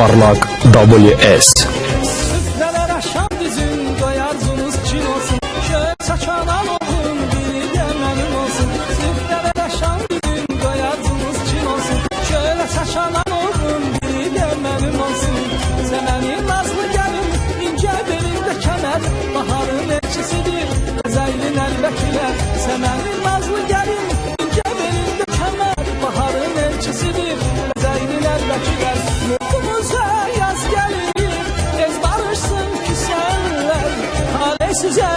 Parlak WS. Süfreler aşan dizin, doyarzunuz çin olsun. Şöyle saçanan olun, biri de benim olsun. Süfreler aşan dizin, doyarzunuz çin olsun. Şöyle saçanan olun, biri de benim olsun. Semenin nazlı gelin, ince belinde kemer. Baharın ekşisidir, zeylin elbekiler. Semenin nazlı gelin, ince belinde kemer. Baharın ekşisidir, zeylin elbekiler. Mutlumuza yaz gelir, ez barışsın küsenler. Talihsize